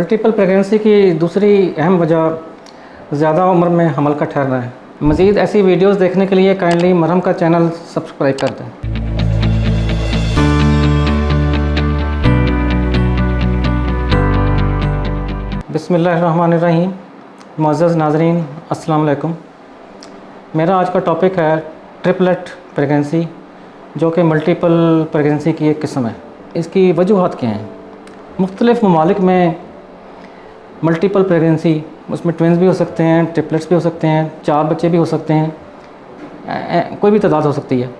Multiple pregnancy की दूसरी अहम वजह ज़्यादा उम्र में हमल का ठहरना है। मज़ीद ऐसी वीडियोस देखने के लिए काइंडली मरहम का चैनल सब्सक्राइब कर दें। बिस्मिल्लाहिर्रहमानिर्रहीम। मुअज़्ज़ज़ नाज़रीन, अस्सलाम वालेकुम। मेरा आज का टॉपिक है ट्रिपलेट प्रेगनेंसी, जो कि मल्टीपल प्रेगनेंसी की एक किस्म है। इसकी वजूहात क्या हैं? मुख्तलिफ़ ममालिक में मल्टीपल प्रेगनेंसी, उसमें ट्विन्स भी हो सकते हैं, ट्रिपलेट्स भी हो सकते हैं, 4 बच्चे भी हो सकते हैं, कोई भी तादाद हो सकती है।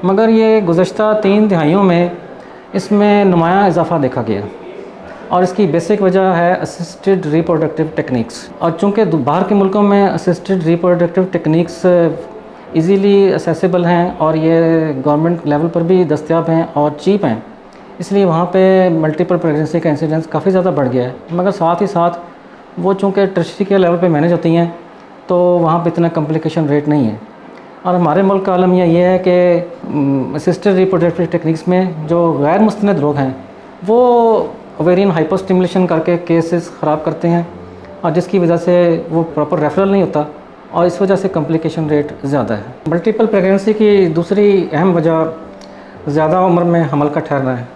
मगर ये गुज़श्ता 3 दिहाइयों में इसमें नुमायाँ इजाफ़ा देखा गया और इसकी बेसिक वजह है असिस्टेड रिप्रोडक्टिव टेक्निक्स। और चूँकि बाहर के मुल्कों में assisted reproductive techniques easily accessible हैं और ये गवर्नमेंट लेवल पर भी दस्तयाब हैं और चीप हैं, इसलिए वहाँ पे मल्टीपल प्रेगनेंसी का इंसिडेंस काफ़ी ज़्यादा बढ़ गया है। मगर साथ ही साथ वो चूँकि टर्शरी के लेवल पे मैनेज होती हैं तो वहाँ पे इतना कॉम्प्लिकेशन रेट नहीं है। और हमारे मुल्क का आलम ये है कि असिस्टेड रिप्रोडक्टिव टेक्निक्स में जो गैर मुस्तनद लोग हैं वो ओवेरियन हाइपोस्टिमुलेशन करके केसेस ख़राब करते हैं और जिसकी वजह से वो प्रॉपर रेफरल नहीं होता और इस वजह से कॉम्प्लिकेशन रेट ज़्यादा है। मल्टीपल प्रेगनेंसी की दूसरी अहम वजह ज़्यादा उम्र में हमल का ठहरना है।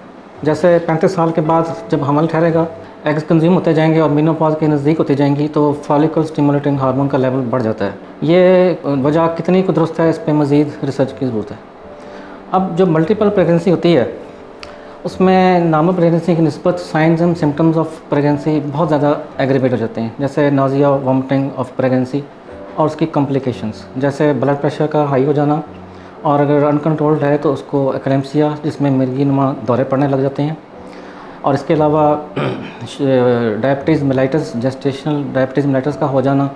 जैसे 35 साल के बाद जब हमल ठहरेगा, एग्स कंज्यूम होते जाएंगे और मेनोपॉज के नज़दीक होती जाएंगी तो फॉलिकल स्टिमुलेटिंग हार्मोन का लेवल बढ़ जाता है। ये वजह कितनी दुरुस्त है, इस पर मज़ीद रिसर्च की ज़रूरत है। अब जो मल्टीपल प्रेगनेंसी होती है उसमें नॉर्मल प्रेगनेंसी की निस्बत signs and symptoms of pregnancy बहुत ज़्यादा एग्रीवेट हो जाते हैं, जैसे नाज़िया, वॉमिटिंग ऑफ प्रेगनेंसी और उसकी कॉम्प्लिकेशंस, जैसे ब्लड प्रेशर का हाई हो जाना और अगर अनकंट्रोल्ड है तो उसको एक्लेम्सिया, जिसमें मिर्गी नुमा दौरे पड़ने लग जाते हैं। और इसके अलावा diabetes mellitus, gestational diabetes mellitus का हो जाना,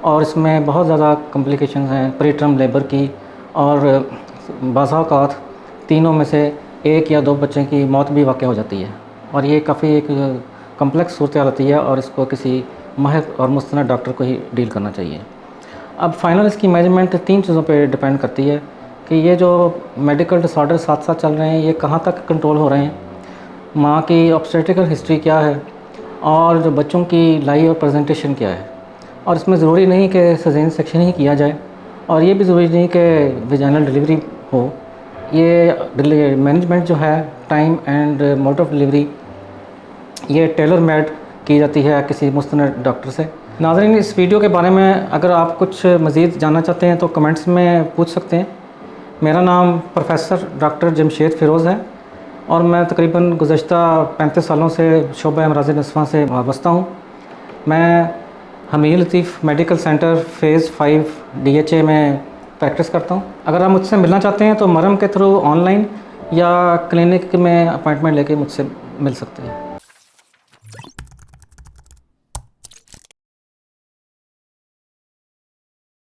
और इसमें बहुत ज़्यादा कॉम्प्लिकेशंस हैं प्री टर्म लेबर की, और बाज़ औक़ात तीनों में से 1 या 2 बच्चे की मौत भी वाक़ हो जाती है। और ये काफ़ी एक कम्प्लेक्स सूरत हाल होती है और इसको किसी माहिर और मुस्तनद डॉक्टर को ही डील करना चाहिए। अब फाइनल इसकी मैनेजमेंट 3 चीज़ों पे डिपेंड करती है कि ये जो मेडिकल डिसऑर्डर साथ साथ चल रहे हैं ये कहाँ तक कंट्रोल हो रहे हैं, माँ की ऑब्स्टेट्रिकल हिस्ट्री क्या है, और जो बच्चों की लाई और प्रेजेंटेशन क्या है। और इसमें ज़रूरी नहीं कि सजेन सेक्शन ही किया जाए और ये भी ज़रूरी नहीं कि वेजाइनल डिलीवरी हो। ये मैनेजमेंट जो है time and mode of delivery ये टेलर मेड की जाती है किसी मुस्तनद डॉक्टर से। नाज़रीन, इस वीडियो के बारे में अगर आप कुछ मज़ीद जानना चाहते हैं तो कमेंट्स में पूछ सकते हैं। मेरा नाम प्रोफेसर डॉक्टर जमशेद फ़िरोज़ है और मैं तकरीबन गुज़श्ता 35 सालों से शोबा अमराज़ नस्वां से वाबस्ता हूँ। मैं हमीद लतीफ़ मेडिकल सेंटर फ़ेज़ 5 DHA में प्रैक्टिस करता हूँ। अगर आप मुझसे मिलना चाहते हैं तो मरहम के थ्रू ऑनलाइन या क्लिनिक में अपॉइंटमेंट लेके मुझसे मिल सकते हैं।